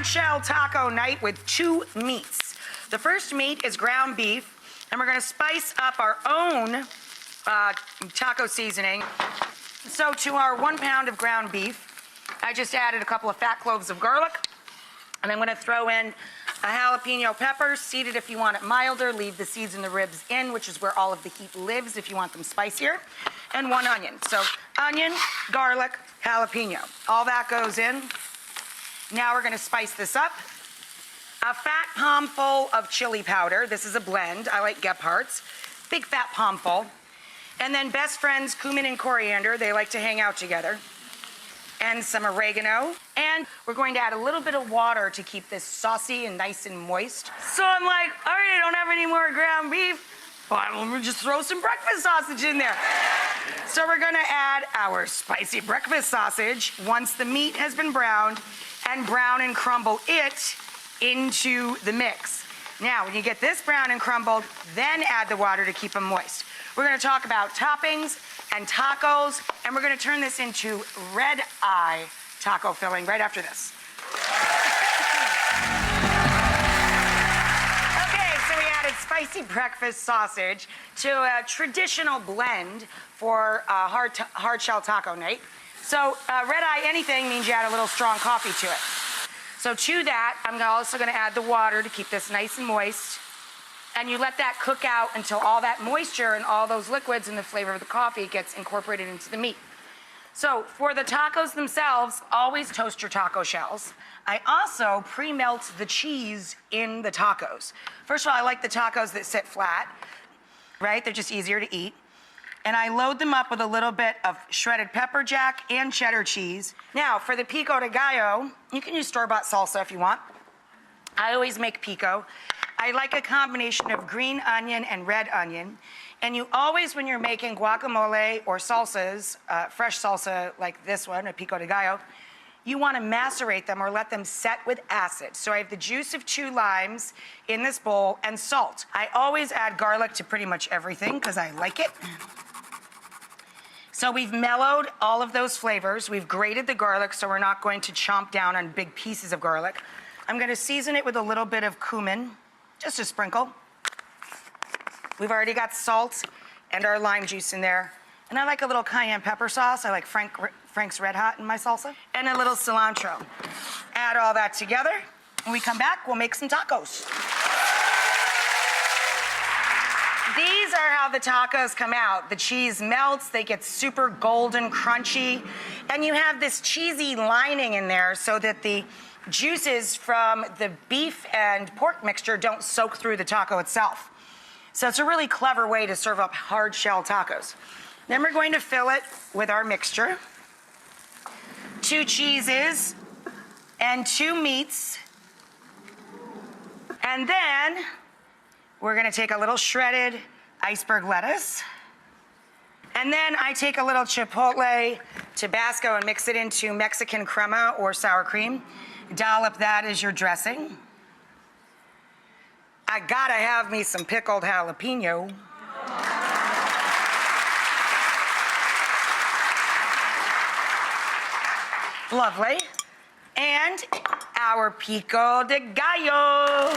hard shell taco night with 2 meats. The first meat is ground beef, and we're gonna spice up our own taco seasoning. So to our 1 pound of ground beef, I just added a couple of fat cloves of garlic, and I'm gonna throw in a jalapeno pepper, seeded if you want it milder, leave the seeds and the ribs in, which is where all of the heat lives if you want them spicier, and 1 onion. So onion, garlic, jalapeno, all that goes in. Now we're gonna spice this up. A fat palmful of chili powder. This is a blend. I like Gephardt's. Big fat palmful. And then best friends, cumin and coriander. They like to hang out together. And some oregano. And we're going to add a little bit of water to keep this saucy and nice and moist. So I'm like, all right, I don't have any more ground beef. Why don't we just throw some breakfast sausage in there? So we're gonna add our spicy breakfast sausage once the meat has been browned, and brown and crumble it into the mix. Now, when you get this brown and crumbled, then add the water to keep them moist. We're gonna talk about toppings and tacos, and we're gonna turn this into red eye taco filling right after this. Okay, so we added spicy breakfast sausage to a traditional blend for hard shell taco night. So red eye anything means you add a little strong coffee to it. So to that, I'm also gonna add the water to keep this nice and moist. And you let that cook out until all that moisture and all those liquids and the flavor of the coffee gets incorporated into the meat. So for the tacos themselves, always toast your taco shells. I also pre-melt the cheese in the tacos. First of all, I like the tacos that sit flat, right? They're just easier to eat. And I load them up with a little bit of shredded pepper jack and cheddar cheese. Now, for the pico de gallo, you can use store-bought salsa if you want. I always make pico. I like a combination of green onion and red onion. And you always, when you're making guacamole or salsas, fresh salsa like this one, a pico de gallo, you want to macerate them or let them set with acid. So I have the juice of 2 limes in this bowl and salt. I always add garlic to pretty much everything because I like it. So we've mellowed all of those flavors. We've grated the garlic, so we're not going to chomp down on big pieces of garlic. I'm gonna season it with a little bit of cumin, just a sprinkle. We've already got salt and our lime juice in there. And I like a little cayenne pepper sauce. I like Frank's Red Hot in my salsa. And a little cilantro. Add all that together. When we come back, we'll make some tacos. These are how the tacos come out. The cheese melts, they get super golden crunchy, and you have this cheesy lining in there so that the juices from the beef and pork mixture don't soak through the taco itself. So it's a really clever way to serve up hard shell tacos. Then we're going to fill it with our mixture. 2 cheeses and 2 meats. And then we're gonna take a little shredded iceberg lettuce. And then I take a little chipotle Tabasco and mix it into Mexican crema or sour cream. Dollop that as your dressing. I gotta have me some pickled jalapeno. Lovely. And our pico de gallo.